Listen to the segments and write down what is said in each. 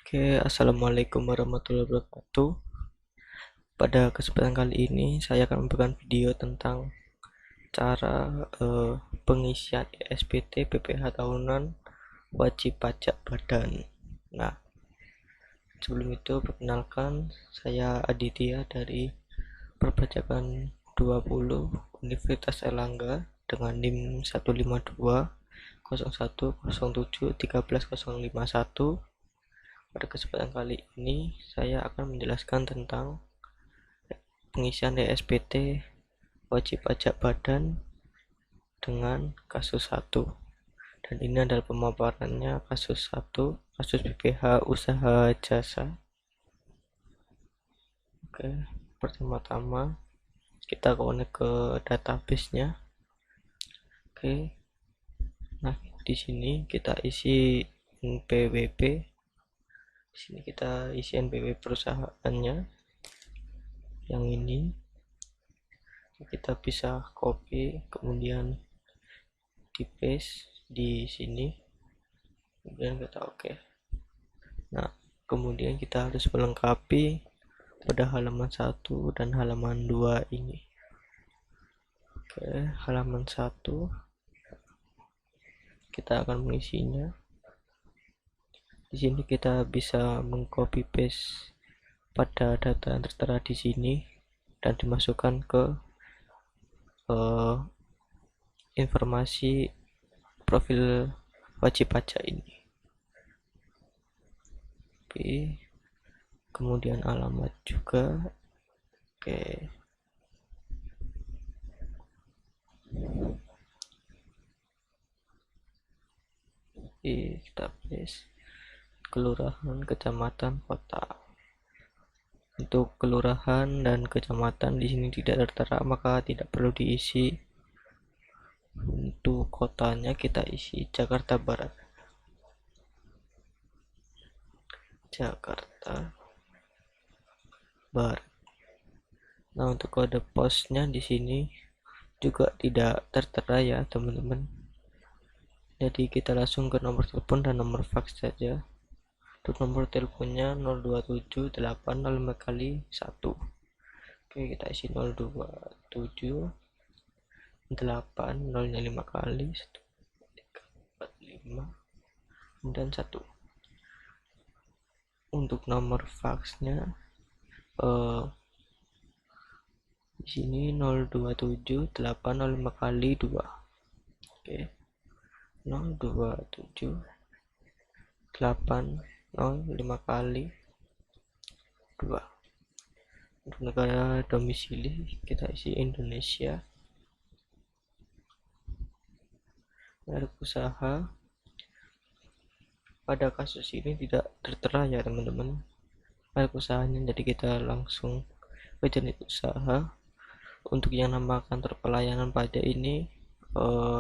Oke, assalamualaikum warahmatullahi wabarakatuh. Pada kesempatan kali ini, saya akan memberikan video tentang cara pengisian SPT PPh tahunan wajib pajak badan. Nah, sebelum itu perkenalkan, saya Aditya dari Perpajakan 20 Universitas Erlangga dengan NIM 1520107131051. Pada kesempatan kali ini, saya akan menjelaskan tentang pengisian SPT wajib pajak badan dengan kasus 1. Dan ini adalah pemaparannya kasus 1, kasus PPh usaha jasa. Oke, pertama-tama kita connect ke database-nya. Oke. Nah, di sini kita isi NPWP. Di sini kita isi NPWP perusahaannya. Yang ini kita bisa copy, kemudian di paste di sini, kemudian kita oke. Nah, kemudian kita harus melengkapi pada halaman 1 dan halaman 2 ini. Oke, halaman 1 kita akan mengisinya. Di sini kita bisa mengcopy paste pada data yang tertera di sini dan dimasukkan ke informasi profil wajib pajak ini. Oke, kemudian alamat juga. Oke, kita paste kelurahan, kecamatan, kota. Untuk kelurahan dan kecamatan di sini tidak tertera, maka tidak perlu diisi. Untuk kotanya kita isi Jakarta Barat. Jakarta Barat. Nah, untuk kode posnya di sini juga tidak tertera ya, teman-teman. Jadi kita langsung ke nomor telepon dan nomor fax saja. Untuk nomor teleponnya 02780 kali 1. Oke, kita isi 027 0 5 kali 1 dan 1. Untuk nomor faxnya di sini 02780 kali 2. Oke, 02780 kali 2. Untuk negara domisili kita isi Indonesia. Merek usaha pada kasus ini tidak tertera ya, teman-teman, merek usahanya, jadi kita langsung ke jenis usaha. Untuk yang nama kantor pelayanan pajak ini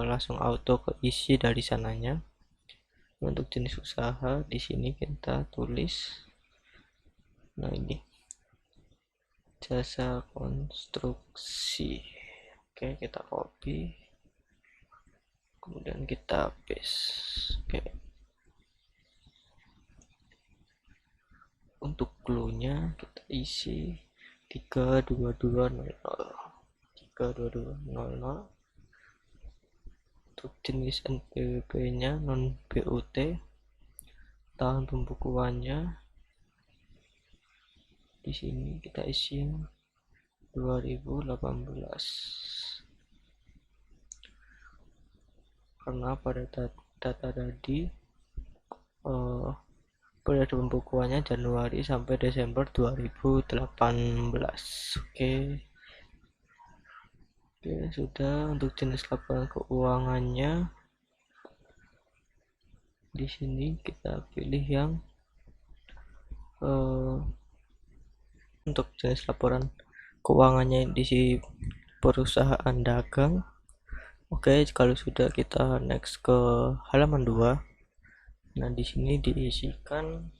langsung auto keisi dari sananya. Untuk jenis usaha di sini kita tulis, nah ini jasa konstruksi. Oke, kita copy, kemudian kita paste. Oke, untuk clue-nya kita isi 32200. Untuk jenis NPWP-nya non BUT. Tahun pembukuannya di sini kita isi 2018. Karena pada data tadi periode pembukuannya Januari sampai Desember 2018. Oke, sudah. Untuk jenis laporan keuangannya di sini kita pilih yang untuk jenis laporan keuangannya di perusahaan dagang. Oke, kalau sudah kita next ke halaman 2. Nah, di sini diisikan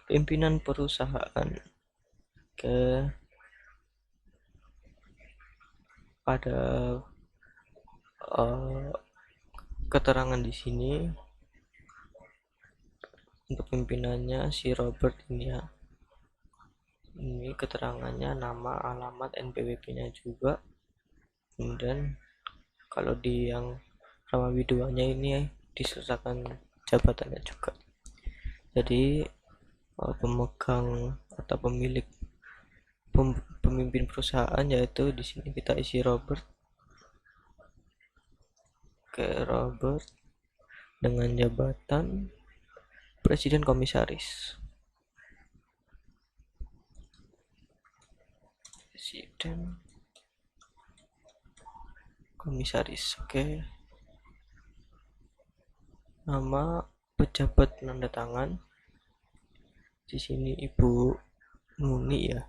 pimpinan perusahaan. Oke, ada keterangan di sini untuk pimpinannya si Robert ini ya. Ini keterangannya, nama, alamat, NPWP-nya juga. Kemudian kalau di yang Ramawi 2-nya ini disertakan jabatannya juga. Jadi pemegang atau pemilik pemimpin perusahaan, yaitu di sini kita isi Robert. Oke, Robert dengan jabatan presiden komisaris. Presiden komisaris. Oke. Nama pejabat penanda tangan. Di sini Ibu Nuni ya.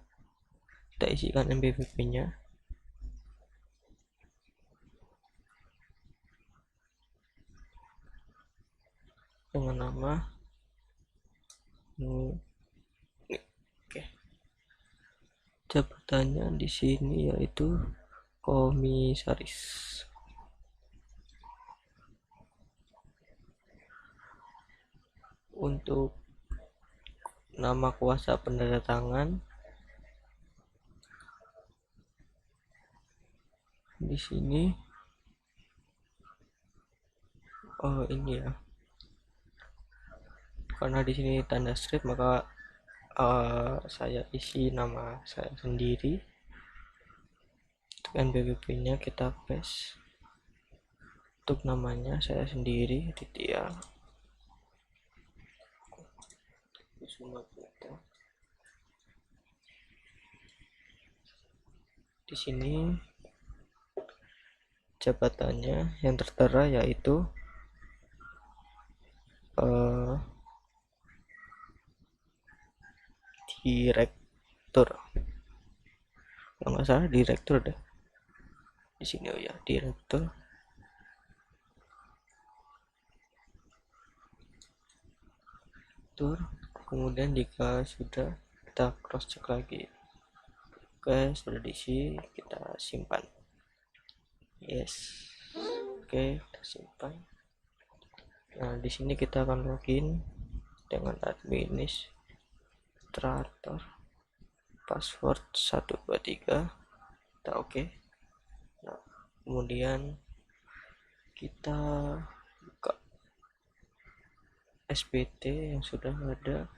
Kita isikan NPWP-nya. Dengan nama Nuni. Oke. Jabatannya di sini yaitu komisaris. Untuk nama kuasa penandatangan di sini ini ya, karena di sini tanda strip maka saya isi nama saya sendiri. Untuk NPWP-nya kita paste. Untuk namanya saya sendiri Ditya Kusuma Putra. Di sini jabatannya yang tertera yaitu direktur. Kalau nggak salah direktur deh. Di sini oh ya, direktur. Kemudian jika sudah, kita cross check lagi. Oke, sudah diisi, kita simpan. Yes. Oke, kita simpan. Nah, di sini kita akan login dengan administrator, password 123. Kita oke. Nah, kemudian kita buka SPT yang sudah ada.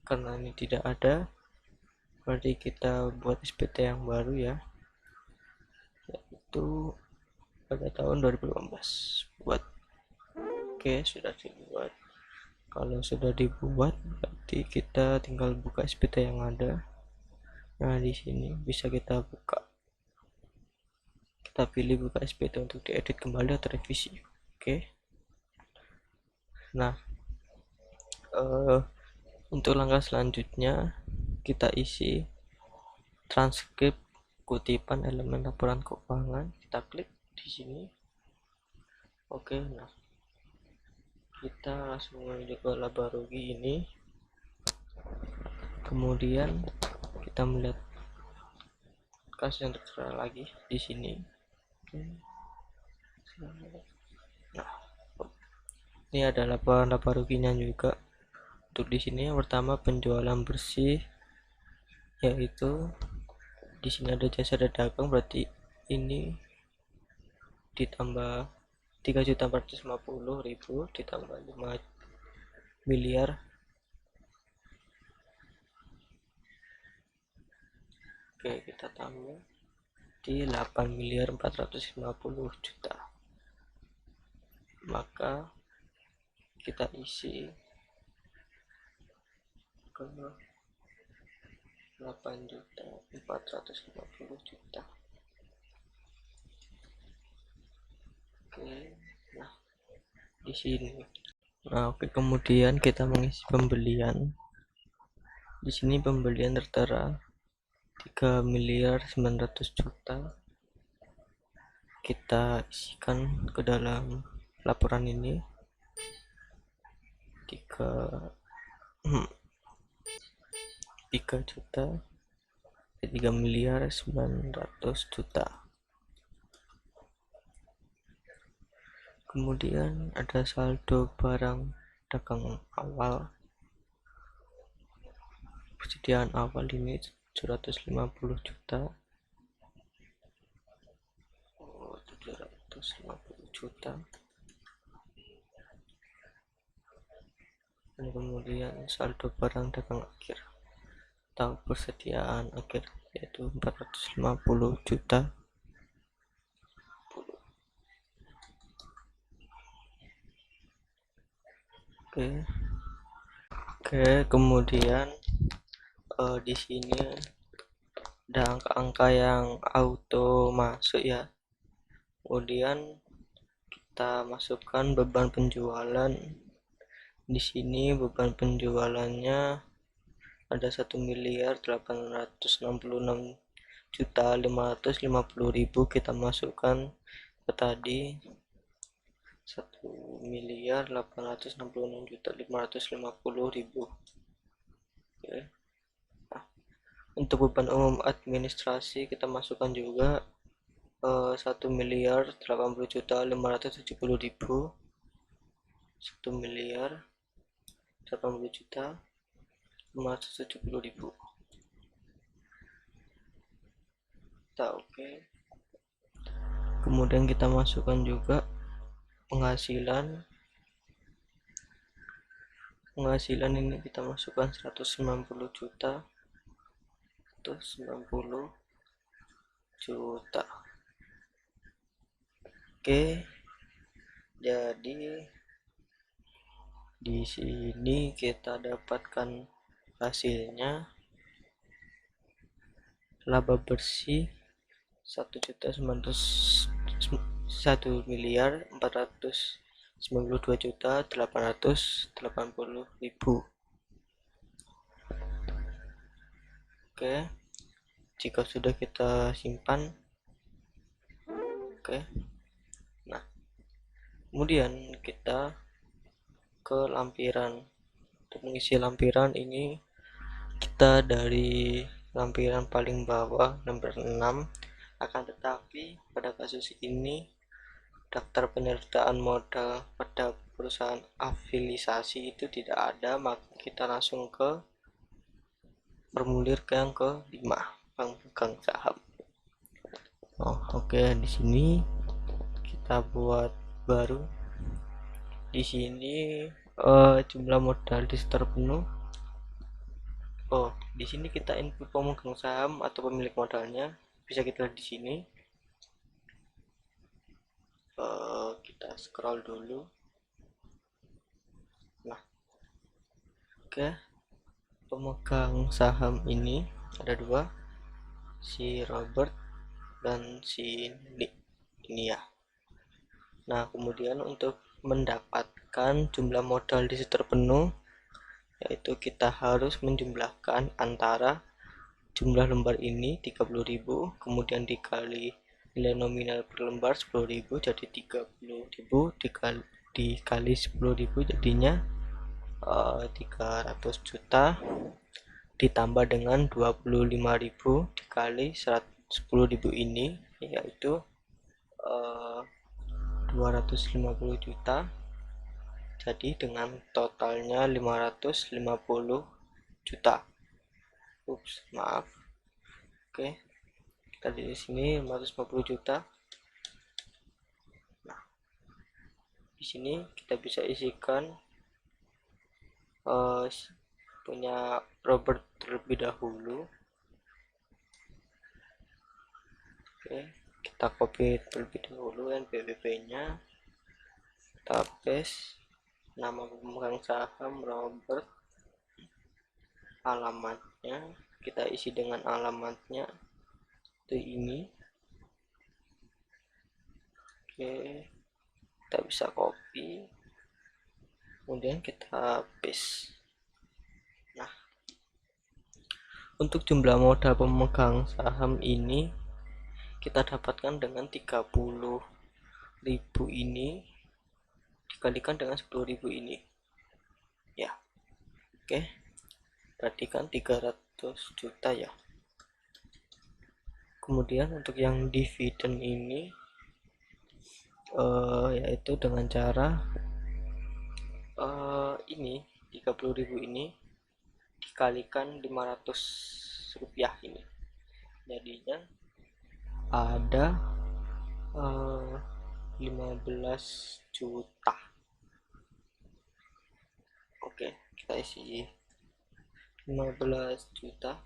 Karena ini tidak ada, berarti kita buat SPT yang baru ya, yaitu pada tahun 2018. Buat. Oke, sudah dibuat. Kalau sudah dibuat, berarti kita tinggal buka SPT yang ada. Nah, di sini bisa kita buka. Kita pilih buka SPT untuk diedit kembali atau revisi. Oke. Nah, untuk langkah selanjutnya kita isi transkrip kutipan elemen laporan keuangan. Kita klik di sini. Oke, nah kita langsung menuju ke laba rugi ini. Kemudian kita melihat kasus yang tertera lagi di sini. Oke. Nah, ini ada laba ruginya juga. Untuk di sini yang pertama penjualan bersih, yaitu di sini ada jasa dagang, berarti ini ditambah 3.450.000 ditambah 5 miliar. Oke, kita tambah di 8.450.000.000. Maka kita isi ke 8.450.000.000. Oke, nah di sini. Nah, oke, kemudian kita mengisi pembelian. Di sini pembelian tertera 3.900.000.000. Kita isikan ke dalam laporan ini 3.900.000.000. Kemudian ada saldo barang dagang awal. Persediaan awal ini 750 juta. 750 juta. Dan kemudian saldo barang dagang akhir atau persediaan akhir yaitu 450 juta. Oke, kemudian di sini ada angka-angka yang auto masuk ya. Kemudian kita masukkan beban penjualan. Di sini beban penjualannya ada 1.866.550.000 kita masukkan ke tadi 1.866.550.000. Oke. Nah, untuk beban umum administrasi kita masukkan juga 1.080.570.000. 1.080.570.000. Oke. Kemudian kita masukkan juga penghasilan ini kita masukkan 190 juta. Oke, jadi di sini kita dapatkan hasilnya laba bersih 1.492.880.000. Oke, jika sudah kita simpan. Oke, nah kemudian kita ke lampiran. Untuk mengisi lampiran ini kita dari lampiran paling bawah nomor 6. Akan tetapi pada kasus ini daftar penyertaan modal pada perusahaan afiliasi itu tidak ada, maka kita langsung ke formulir yang ke-5, bank pegang saham. Oke, di sini kita buat baru. Di sini jumlah modal di terpenuh. Di sini kita input pemegang saham atau pemilik modalnya, bisa kita lihat di sini. Kita scroll dulu. Nah, oke, pemegang saham ini ada 2, si Robert dan si Nick ini ya. Nah, kemudian untuk mendapatkan jumlah modal di terpenuh, yaitu kita harus menjumlahkan antara jumlah lembar ini 30.000, kemudian dikali nilai nominal per lembar 10.000, jadi 30.000 dikali 10.000 jadinya 300 juta, ditambah dengan 25.000 dikali 10.000 ini, yaitu 250 juta. Jadi dengan totalnya 550 juta. Maaf. Oke, kita di sini 550 juta. Nah, di sini kita bisa isikan punya Robert terlebih dahulu. Oke, kita copy terlebih dahulu NPWP-nya, kita paste nama pemegang saham Robert, alamatnya kita isi dengan alamatnya itu ini. Oke, kita bisa copy, kemudian kita paste. Nah, untuk jumlah modal pemegang saham ini kita dapatkan dengan 30.000 ini dikalikan dengan 10.000 ini ya. Oke, berarti kan 300 juta ya. Kemudian untuk yang dividen ini yaitu dengan cara ini 30.000 ini dikalikan 500 rupiah, ini jadinya ada 15 juta. Oke, kita isi 15 juta,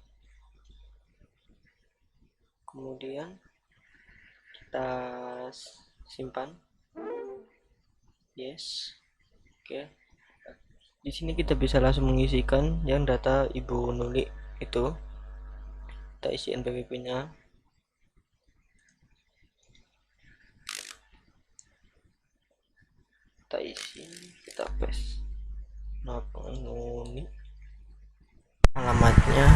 kemudian kita simpan. Yes. Oke, di sini kita bisa langsung mengisikan yang data Ibu Nuli itu. Kita isi NPWP nya, kita isi, kita paste. Nah, penghuni alamatnya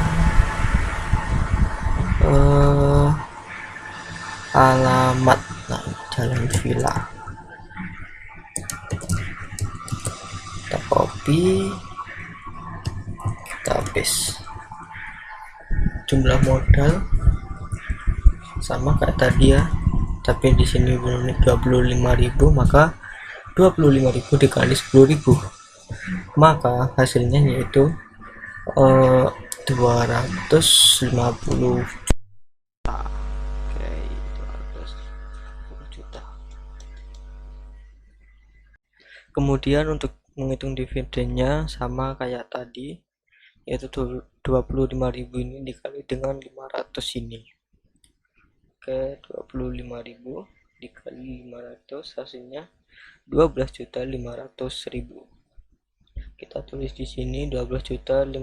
alamat Jalan Villa, kita copy, kita paste. Jumlah modal sama kayak tadi ya, tapi di sini 25.000, maka 25.000 dikali 10.000, maka hasilnya yaitu 250 juta. Oke, 250 juta. Kemudian untuk menghitung dividennya sama kayak tadi, yaitu 25.000 ini dikali dengan 500 ini. Oke, 25.000 dikali 500 hasilnya 12.500.000. Kita tulis di sini 12.500.000.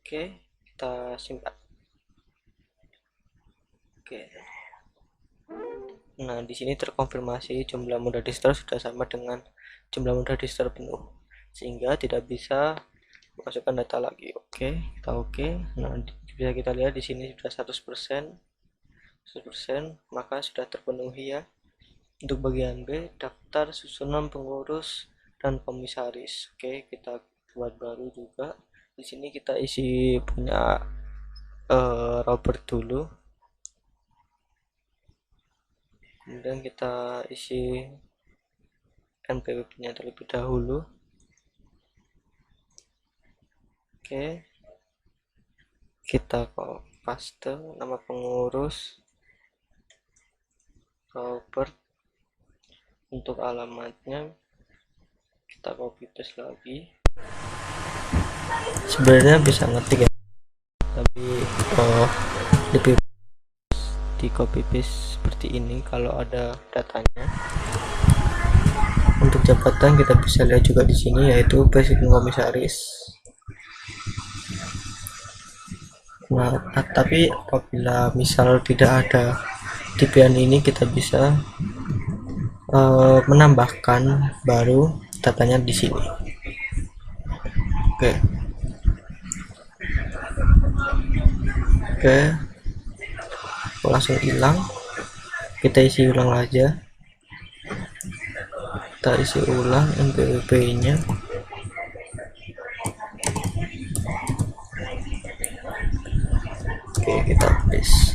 Oke, kita simpan. Oke. Nah, di sini terkonfirmasi jumlah modal di store sudah sama dengan jumlah modal di store penuh, sehingga tidak bisa masukkan data lagi. Oke, kita oke. Nah, bisa kita lihat di sini sudah 100%, maka sudah terpenuhi ya. Untuk bagian B, daftar susunan pengurus dan komisaris. Oke, kita buat baru juga. Di sini kita isi punya Robert dulu. Kemudian kita isi NPWP-nya terlebih dahulu. Oke, kita paste nama pengurus Robert. Untuk alamatnya kita copy paste lagi. Sebenarnya bisa ngetik ya, tapi lebih di copy paste seperti ini kalau ada datanya. Untuk jabatan kita bisa lihat juga di sini, yaitu presiden komisaris. Nah, tapi apabila misal tidak ada di PN ini, kita bisa menambahkan baru datanya di sini. Oke, langsung hilang. Kita isi ulang aja. Kita isi ulang NPWP nya. Oke, kita paste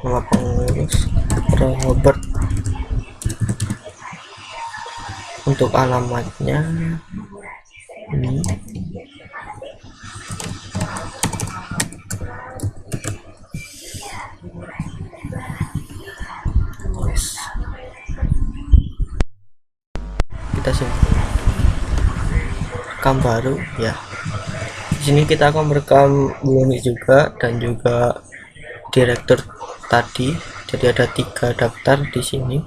nama pengurus Robert. Untuk alamatnya ini. Kita rekam baru ya. Di sini kita akan merekam Buni juga dan juga direktur tadi. Jadi ada 3 daftar di sini.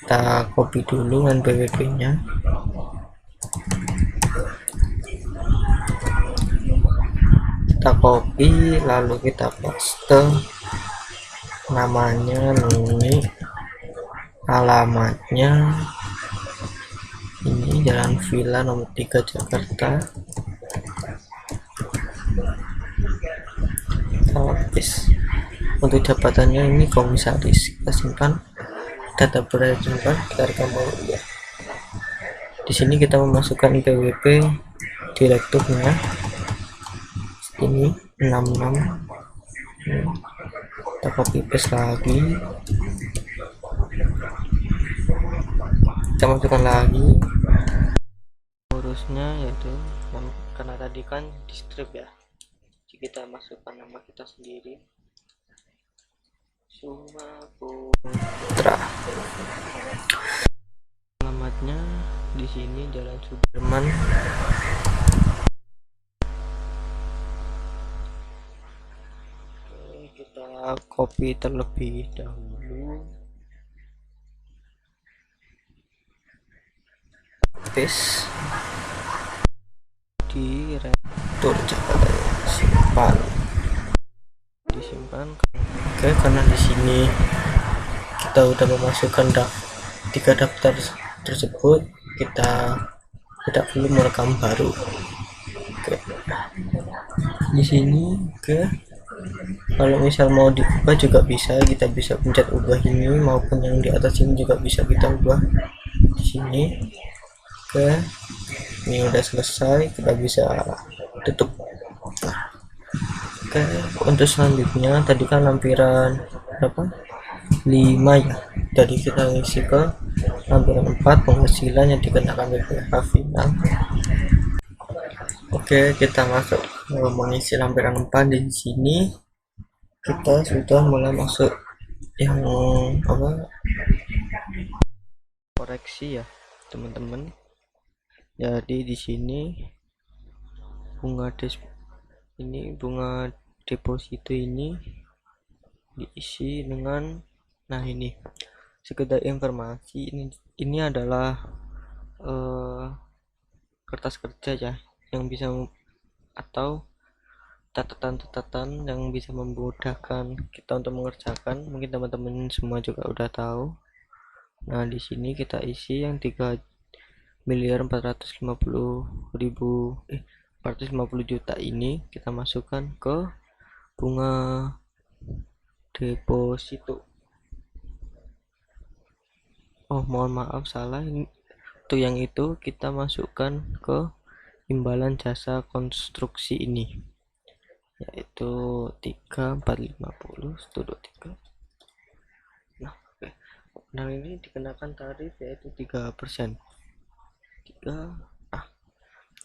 Kita copy dulu NPWP-nya. Kita copy, lalu kita paste namanya Nuni, alamatnya ini Jalan Villa nomor 3 Jakarta. Kita paste. Untuk jabatannya ini komisaris. Kita simpan. Data berjumpa, kita rekam bawah ya. Di sini kita memasukkan PWP direkturnya ini 66. Kita kita copy paste lagi, kita masukkan lagi urusnya, yaitu karena tadi kan di strip ya, jadi kita masukkan nama kita sendiri, Sumaputra. Alamatnya di sini Jalan Sudirman. Oke, kita copy terlebih dahulu, paste di retur, simpan, disimpan. Oke, karena di sini kita udah memasukkan 3 daftar tersebut, kita tidak perlu merekam baru. Oke, di sini kalau misal mau diubah juga bisa, kita bisa pencet ubah ini, maupun yang di atas ini juga bisa kita ubah di sini. Oke, ini udah selesai, kita bisa tutup. Oke, untuk selanjutnya tadi kan lampiran berapa, 5 ya, jadi kita isi ke lampiran 4, penghasilan yang dikenakan BPH final. Oke, kita masuk mengisi lampiran 4. Di sini kita sudah mulai masuk yang koreksi ya teman-teman. Jadi di sini bunga deposito ini diisi dengan, nah ini sekedar informasi, ini adalah kertas kerja ya, yang bisa atau catatan-catatan yang bisa memudahkan kita untuk mengerjakan. Mungkin teman-teman semua juga udah tahu. Nah, di sini kita isi yang 3.450.000 ini kita masukkan ke bunga deposito. Oh, mohon maaf, salah. Untuk yang itu kita masukkan ke imbalan jasa konstruksi ini, yaitu 3.450.123. Nah, oke. Nah, ini dikenakan tarif yaitu 3%.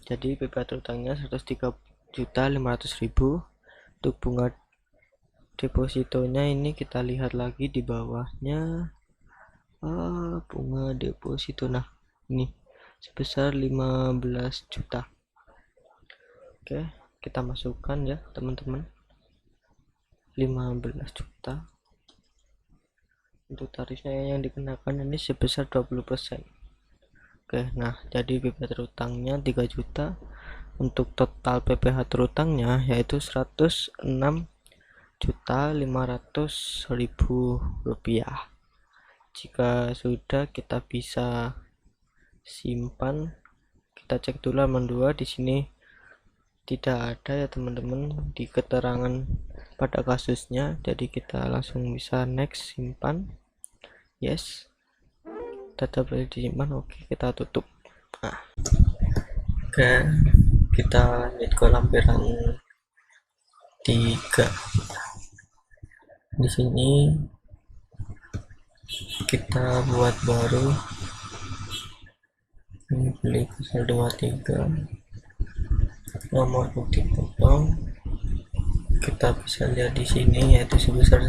Jadi PPh terutangnya 103.500.000. Untuk bunga depositonya ini kita lihat lagi di bawahnya, bunga deposito, nah ini sebesar 15 juta. Oke, kita masukkan ya teman-teman, 15 juta. Untuk tarifnya yang dikenakan ini sebesar 20%. Oke, nah jadi PPh terutangnya 3 juta. Untuk total PPh terutangnya yaitu 106.500.000 rupiah. Jika sudah, kita bisa simpan. Kita cek dulu halaman 2, di sini tidak ada ya teman-teman di keterangan pada kasusnya, jadi kita langsung bisa next, simpan, yes, data boleh disimpan. Oke, kita tutup. Nah, oke, kita lihat ke lampiran 3. Di sini kita buat baru, ini beli pasal 23, nomor bukti potong kita bisa lihat di sini, yaitu sebesar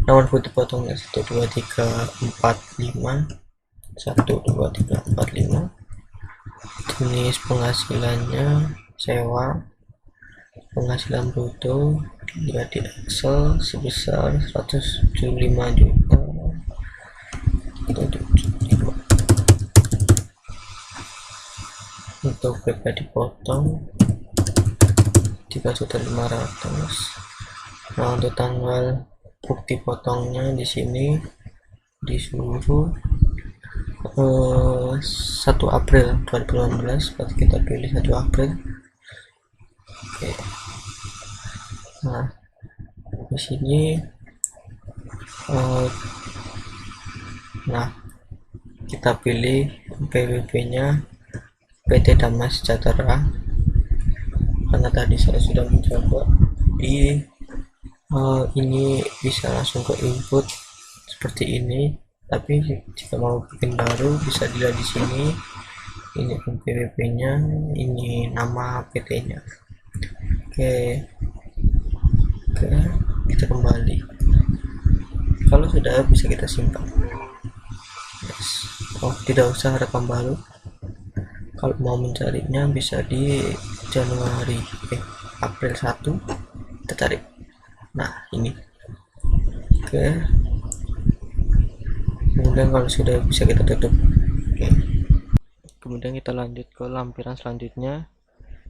nomor bukti potongnya 12345, jenis penghasilannya sewa, penghasilan bruto lihat di Excel sebesar 175 juta. Untuk PP dipotong 3.500.000. Nah, untuk tanggal bukti potongnya di sini disuruh 1 April 2018, berarti kita pilih 1 April. Oke. Nah, di sini nah kita pilih PWP nya PT Damai Sejahtera, karena tadi saya sudah mencoba di Ini bisa langsung ke input seperti ini, tapi jika mau bikin baru bisa dilihat di sini. Ini NPWP nya, ini nama PT nya. Oke, kita kembali. Kalau sudah bisa kita simpan. Yes. Oh, tidak usah rekam baru. Kalau mau mencarinya bisa di Januari April 1 kita cari. Nah, ini. Oke. Kemudian kalau sudah bisa kita tutup. Oke. Kemudian kita lanjut ke lampiran selanjutnya,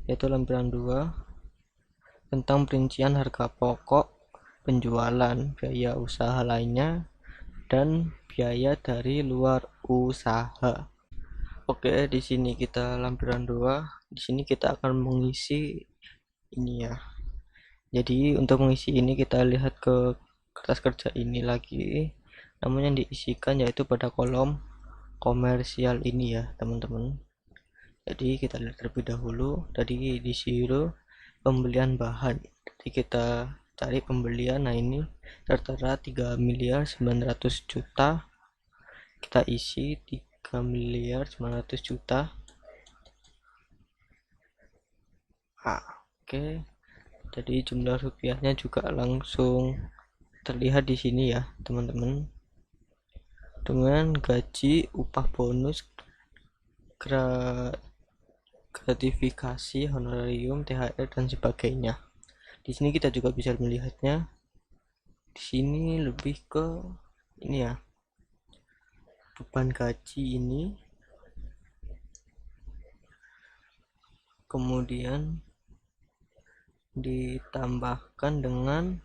yaitu lampiran 2 tentang perincian harga pokok, penjualan, biaya usaha lainnya, dan biaya dari luar usaha. Oke, di sini kita lampiran 2. Di sini kita akan mengisi ini ya. Jadi untuk mengisi ini kita lihat ke kertas kerja ini lagi. Namun yang diisikan yaitu pada kolom komersial ini ya, teman-teman. Jadi kita lihat terlebih dahulu. Tadi disuruh pembelian bahan. Jadi kita cari pembelian. Nah, ini tertera 3.900.000.000. Kita isi 3.900.000.000. Oke. Jadi jumlah rupiahnya juga langsung terlihat di sini ya, teman-teman. Dengan gaji, upah bonus, gratifikasi, honorarium, THR dan sebagainya. Di sini kita juga bisa melihatnya. Di sini lebih ke ini ya, beban gaji ini, kemudian ditambahkan dengan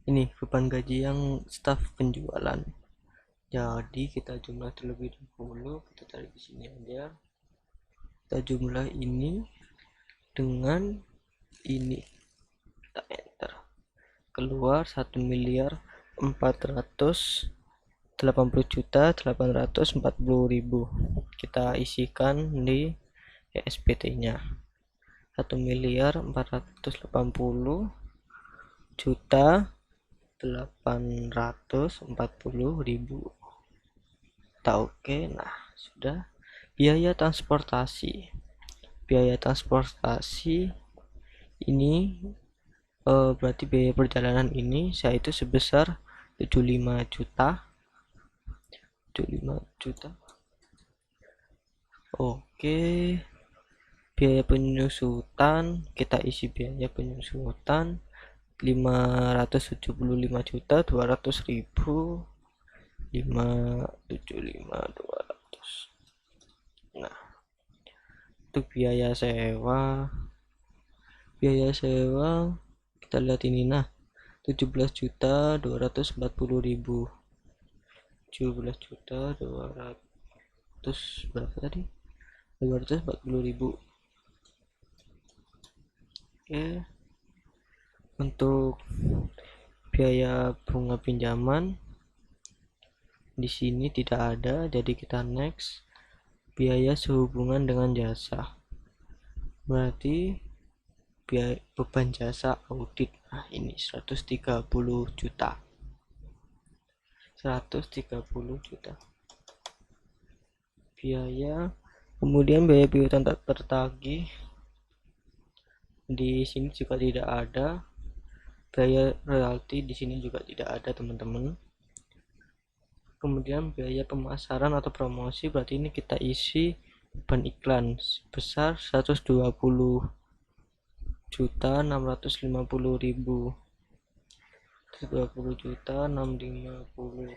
ini beban gaji yang staf penjualan. Jadi kita jumlah terlebih dahulu, kita cari di sini aja. Kita jumlah ini dengan ini, kita enter, keluar 1.480.840.000. Kita isikan di SPT nya 1.480.840.000. Oke, nah sudah. Biaya transportasi ini berarti biaya perjalanan ini yaitu sebesar 75 juta. Oke, biaya penyusutan, kita isi biaya penyusutan 575.200.000. 575.200. Nah, untuk biaya sewa kita lihat ini, nah 17.240.000. 17.200 berapa tadi? 240.000. Oke. Untuk biaya bunga pinjaman di sini tidak ada, jadi kita next. Biaya sehubungan dengan jasa, berarti biaya beban jasa audit. Nah, ini 130 juta. Biaya, kemudian biaya piutang tak tertagih di sini juga tidak ada. Biaya royalti di sini juga tidak ada, teman-teman. Kemudian biaya pemasaran atau promosi, berarti ini kita isi beban iklan sebesar 120.650.000. 120.650.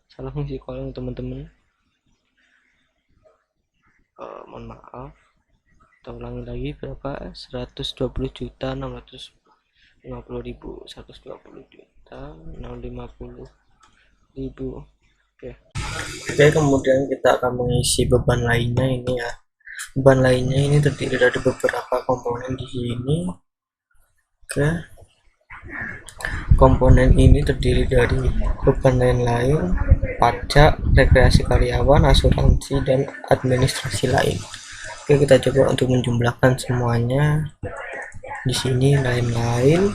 salah ngisi kolom, teman-teman. Mohon maaf, kita ulangi lagi. Berapa? 120.650.000. 120.650.000. Oke, kemudian kita akan mengisi beban lainnya ini ya. Beban lainnya ini terdiri dari beberapa komponen di sini. Oke, komponen ini terdiri dari beban lain-lain, pajak, rekreasi karyawan, asuransi, dan administrasi lain. Oke, kita coba untuk menjumlahkan semuanya. Di sini lain-lain,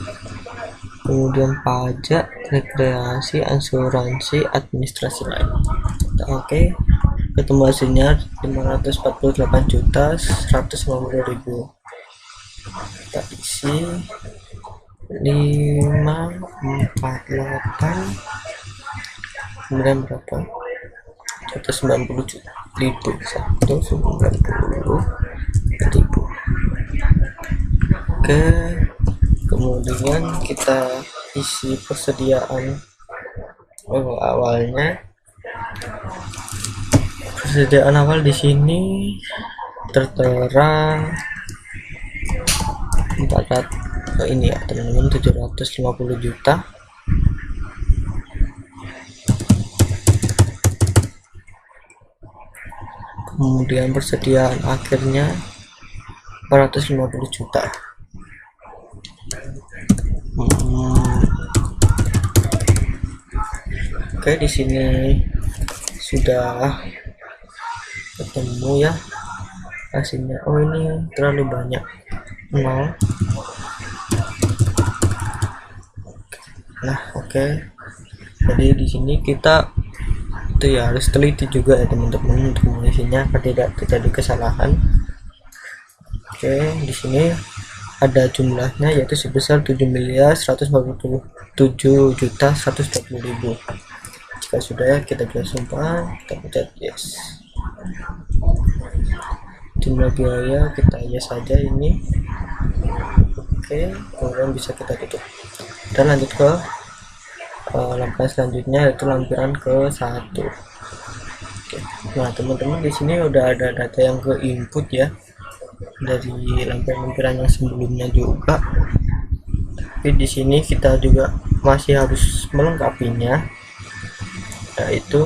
kemudian pajak, rekreasi, asuransi, administrasi lain. Oke, ketemu hasilnya 548.150.000. Kita isi 548, kemudian berapa? 190.000, 190.000. Oke, kemudian kita isi persediaan awalnya. Persediaan awal di sini tertera 400 ini ya teman-teman, 750 juta. Kemudian persediaan akhirnya 450 juta. Oke, di sini sudah ketemu ya hasilnya. Oh, ini terlalu banyak 0. Nah, oke. Jadi di sini kita itu ya harus teliti juga ya teman-teman untuk mengisinya agar tidak terjadi kesalahan. Oke, di sini ada jumlahnya yaitu sebesar 7.147.120.000. Jika sudah, kita bisa simpan, kita pencet yes. Jumlah biaya kita yes saja ini. Oke, kemudian bisa kita tutup dan lanjut ke langkah selanjutnya, yaitu lampiran ke-1. Oke. Nah teman-teman, di sini udah ada data yang ke input ya dari lampiran-lampiran yang sebelumnya juga, tapi di sini kita juga masih harus melengkapinya, yaitu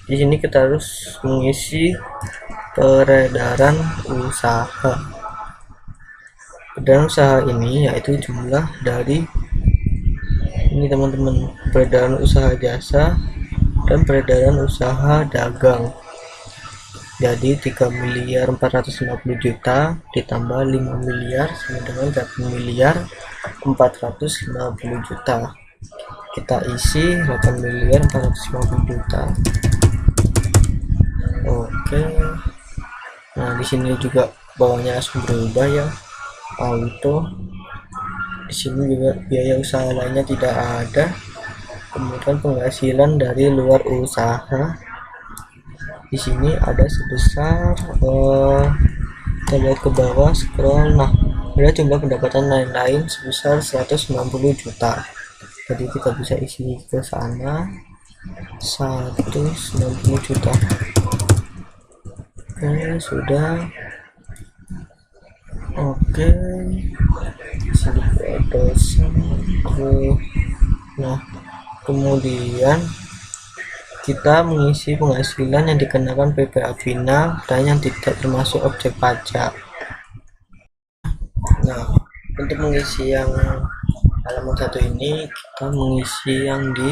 di sini kita harus mengisi peredaran usaha. Peredaran usaha ini yaitu jumlah dari ini teman-teman, peredaran usaha jasa dan peredaran usaha dagang. Jadi 3.450.000.000 ditambah 5 miliar sama dengan 8.450.000.000. Kita isi 8.450.000.000. Oke. Nah di sini juga bawahnya langsung berubah ya, auto. Di sini juga biaya usaha lainnya tidak ada. Kemudian penghasilan dari luar usaha di sini ada sebesar kita lihat ke bawah scroll. Nah, ada jumlah pendapatan lain-lain sebesar 190 juta. Jadi kita bisa isi ke sana 190 juta. Oke, sudah. Oke, sini nah kemudian kita mengisi penghasilan yang dikenakan PPh final dan yang tidak termasuk objek pajak. Nah, untuk mengisi yang halaman 1 ini, kita mengisi yang di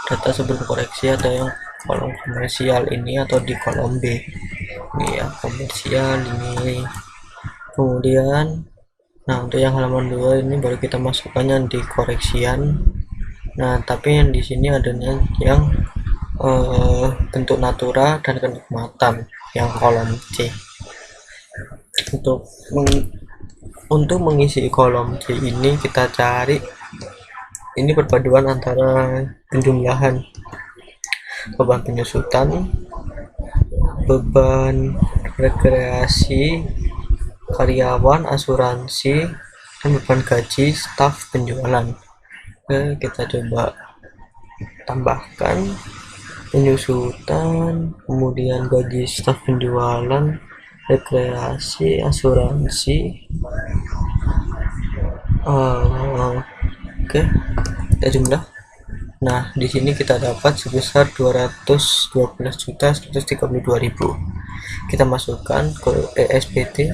data sebelum koreksi atau yang kolom komersial ini atau di kolom B ini ya, komersial ini. Kemudian nah untuk yang halaman 2 ini baru kita masukkannya di koreksian. Nah tapi yang di sini adanya yang bentuk natura dan kenikmatan yang kolom C. Untuk mengisi kolom C ini kita cari ini perpaduan antara penjumlahan beban penyusutan, beban rekreasi karyawan, asuransi, dan beban gaji staf penjualan. Oke, kita coba tambahkan penyusutan, kemudian gaji staf penjualan, rekreasi, asuransi. Oke, kita jumlah. Nah, di sini kita dapat sebesar 212.132.000. Kita masukkan ke ESPT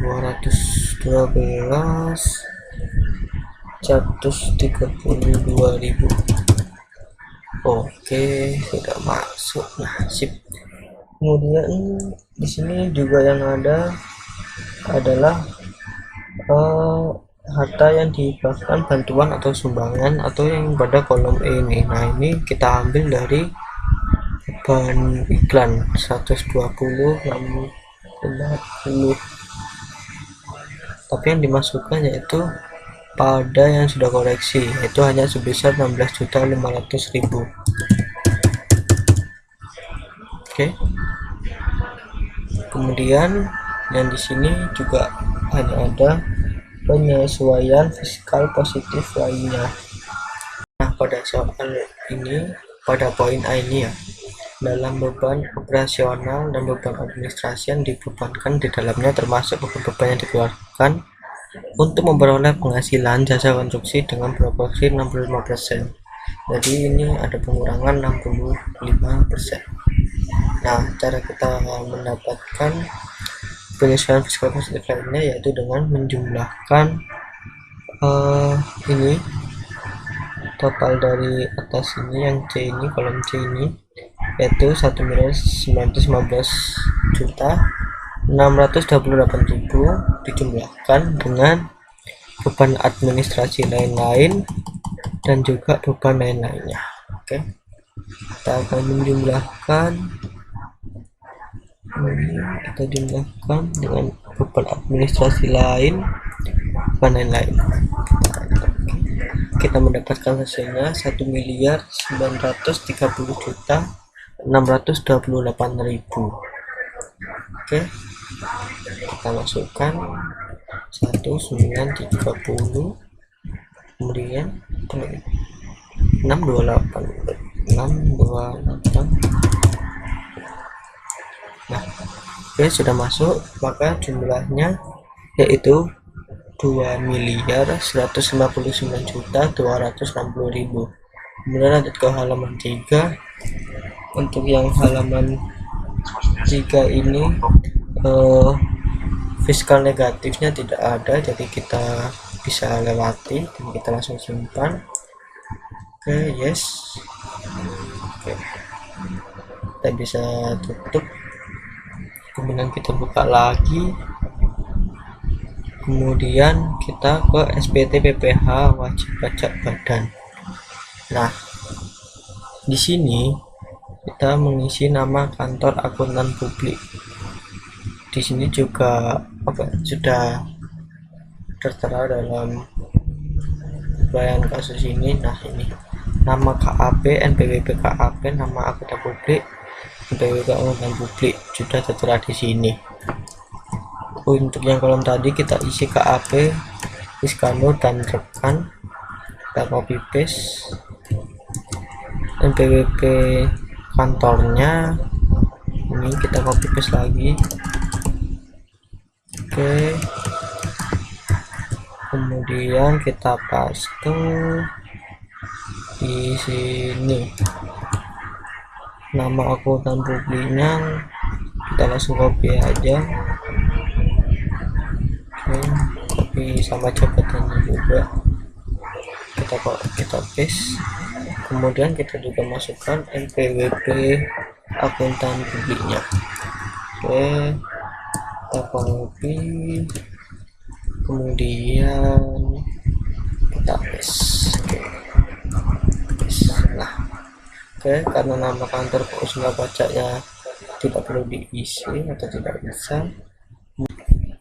212.132.000. Oke, sudah masuk. Nah, sip. Kemudian di sini juga yang ada adalah eh, harta yang dihibahkan, bantuan atau sumbangan, atau yang pada kolom ini. Nah, ini kita ambil dari beban iklan 120 60, tapi yang dimasukkan yaitu pada yang sudah koreksi, yaitu hanya sebesar 16.500.000. Oke. Kemudian yang di sini juga hanya ada penyesuaian fiskal positif lainnya. Nah, pada soal ini, pada poin A ini ya, dalam beban operasional dan beban administrasi yang dibebankan di dalamnya termasuk beban-beban yang dikeluarkan untuk memperoleh penghasilan jasa konstruksi dengan proporsi 65%. Jadi ini ada pengurangan 65%. Nah, cara kita mendapatkan penyesuaian fiskal positif lainnya yaitu dengan menjumlahkan ini total dari atas ini, yang C ini, kolom C ini, yaitu 1.915.628.000 dijumlahkan dengan beban administrasi lain-lain dan juga beban lain-lainnya. Oke, kita akan menjumlahkan dengan beban administrasi lain, beban lain-lain. Kita mendapatkan hasilnya 1.930.628.000. Oke, kita masukkan 1930, kemudian 628. Nah, oke, sudah masuk, maka jumlahnya yaitu 2.159.260.000. Kemudian lanjut ke halaman 3. Untuk yang halaman 3 ini fiskal negatifnya tidak ada, jadi kita bisa lewati dan kita langsung simpan. Oke, yes. Oke, kita bisa tutup, kemudian kita buka lagi, kemudian kita ke SPT PPh wajib pajak badan. Nah, di sini kita mengisi nama kantor akuntan publik. Di sini juga sudah tertera dalam bayan kasus ini. Nah, ini nama KAP, NPWP KAP, nama akuntan publik, NPWP akuntan publik sudah tertera di sini. Untuk yang kolom tadi kita isi KAP, Iskandar dan rekan, kita copy paste. NPWP kantornya ini kita copy paste lagi. Oke, kemudian kita paste di sini nama akuntan publiknya, kita langsung copy aja. Oke, copy sama jabatannya juga kita paste. Kemudian kita juga masukkan NPWP akuntan publiknya. Oke, kita copy, kemudian kita paste. Nah, oke, karena nama kantor usaha pajaknya tidak perlu diisi atau tidak bisa.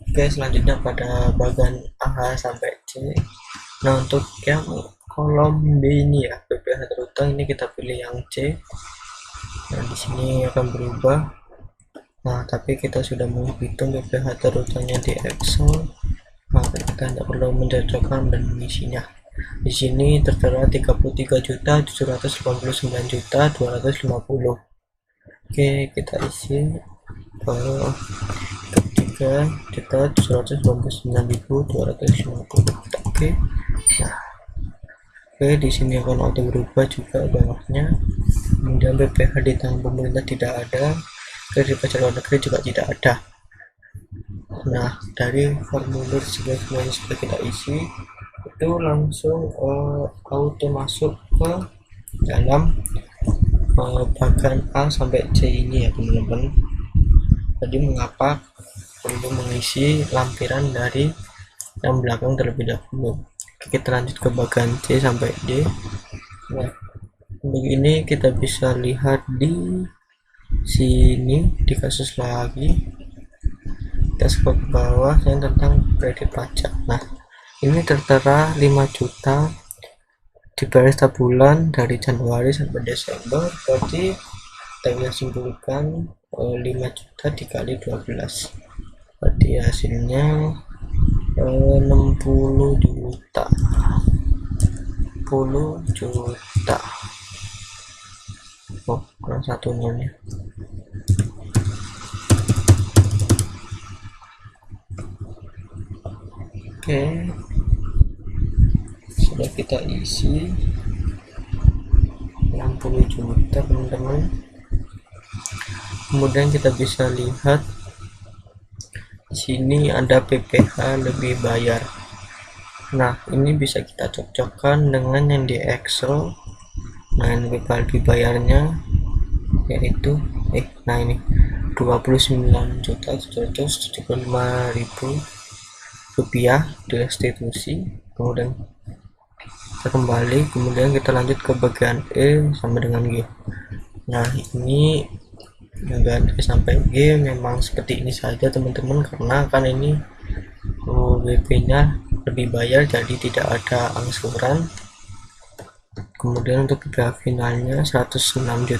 Oke, selanjutnya pada bagian A sampai C. Nah, untuk yang kolom B ini ya, PPh terutang, ini kita pilih yang C. Nah, di sini akan berubah. Nah, tapi kita sudah menghitung PPh terutangnya di Excel, maka kita tidak perlu mencocokkan dan mengisinya. Di sini tertera 33.789.250. Oke, kita isi 33.789.250. Oke. Nah, oke, di sini akan auto berubah juga bawahnya. Kemudian BPH ditanggung pemerintah tidak ada, kredit pajak luar negeri juga tidak ada. Nah, dari formulir sebelumnya sudah kita isi, itu langsung auto masuk ke dalam bagan A sampai C ini ya teman-teman. Jadi mengapa perlu mengisi lampiran dari yang belakang terlebih dahulu. Kita lanjut ke bagian C sampai D. Nah, untuk ini kita bisa lihat di sini di kasus lagi. Kita scroll ke bawah yang tentang kredit pajak. Nah, ini tertera 5 juta dibayar setiap bulan dari Januari sampai Desember. Berarti kita bisa simpulkan 5 juta dikali 12. Berarti hasilnya 60 juta. 10 juta. Oh, kurang satu nolnya. Oke, sudah kita isi 60 juta teman-teman. Kemudian kita bisa lihat di sini ada PPh lebih bayar. Nah, ini bisa kita cocokkan dengan yang di Excel. Nah, ini lebih bayarnya yaitu nah ini 29.775.000 rupiah di restitusi. Kemudian kita kembali, kemudian kita lanjut ke bagian E sama dengan G. Nah, ini bagian E sampai G memang seperti ini saja teman-teman, karena kan ini WP nya lebih bayar, jadi tidak ada angsuran. Kemudian untuk biaya finalnya 106.500.000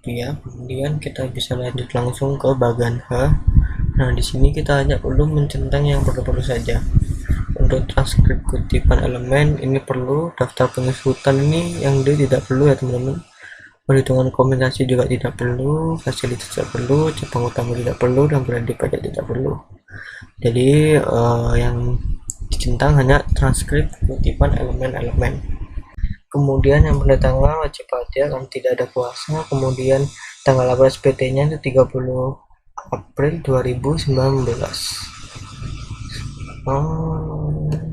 rupiah. Kemudian kita bisa lanjut langsung ke bagian H. Nah, di sini kita hanya perlu mencentang yang perlu-perlu saja. Untuk transkrip kutipan elemen ini perlu, daftar penyesuaian ini yang D tidak perlu ya teman-teman. Perhitungan kompensasi juga tidak perlu, fasilitas tidak perlu, cabang utama tidak perlu, dan kredit pajak tidak perlu. Jadi yang dicentang hanya transkrip kutipan elemen-elemen. Kemudian yang pada tanggal wajib pajak kan tidak ada kuasa. Kemudian tanggal lapor SPT nya itu 30 April 2019.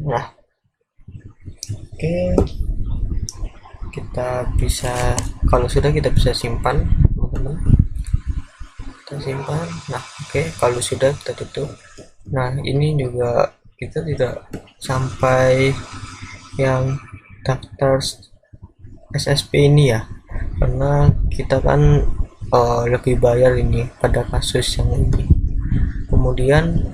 Nah, oke, kita bisa, kalau sudah kita bisa simpan teman-teman, kita simpan. Nah, oke, kalau sudah kita tutup. Nah, ini juga kita tidak sampai yang daftar SSP ini ya, karena kita kan lebih bayar ini pada kasus yang ini. Kemudian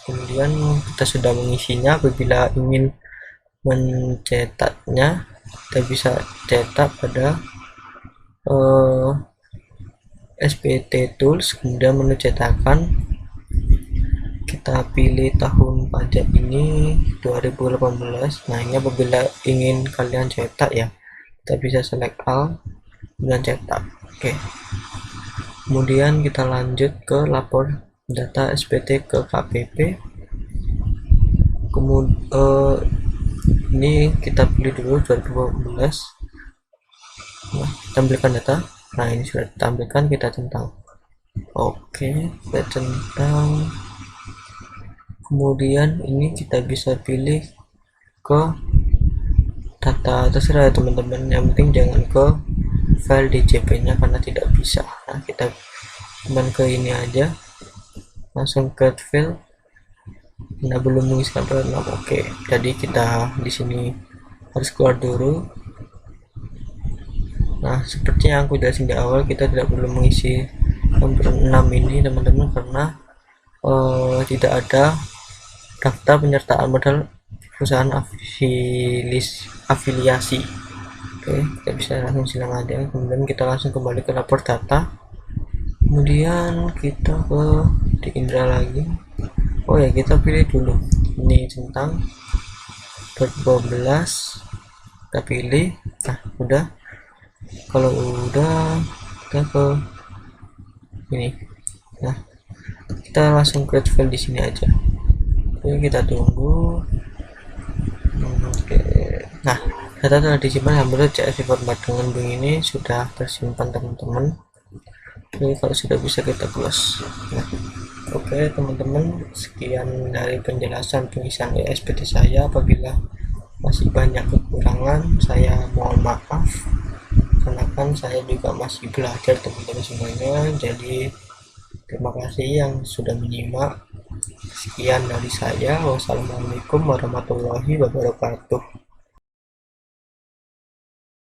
kita sudah mengisinya, apabila ingin mencetaknya kita bisa cetak pada SPT Tools, kemudian menu cetakan, kita pilih tahun pajak ini 2018. Nah, ini apabila ingin kalian cetak ya, kita bisa select all dan cetak. Oke, kemudian kita lanjut ke lapor data SPT ke KPP. Kemudian ini kita pilih dulu 2015. Nah, tampilkan data. Nah, ini sudah ditampilkan, kita centang. Oke, kita centang. Kemudian ini kita bisa pilih ke data, terserah ya teman-teman, yang penting jangan ke file DCP nya karena tidak bisa. Nah, kita cuman ke ini aja, langsung ke file. Nah, belum mengisi lampiran 6. Oke, jadi kita di sini harus keluar dulu. Nah, seperti yang aku jelasin di awal, kita tidak perlu mengisi lampiran 6 ini teman-teman, karena tidak ada daftar penyertaan modal perusahaan afiliasi. Oke, kita bisa langsung silang aja. Kemudian kita langsung kembali ke lapor data, kemudian kita ke di Indra lagi. Oh ya, kita pilih dulu ini tentang 2012, kita pilih. Nah, udah, kalau udah kita ke ini. Nah, kita langsung create file di sini aja. Oke, kita tunggu. Oke, nah, data telah disimpan yang menurut CSV format dengan begini sudah tersimpan teman-teman. Oke, kalau sudah bisa kita close. Nah, oke teman-teman, sekian dari penjelasan pengisian SPT saya. Apabila masih banyak kekurangan, saya mohon maaf, karena kan saya juga masih belajar teman-teman semuanya. Jadi terima kasih yang sudah menyimak. Sekian dari saya. Wassalamualaikum warahmatullahi wabarakatuh.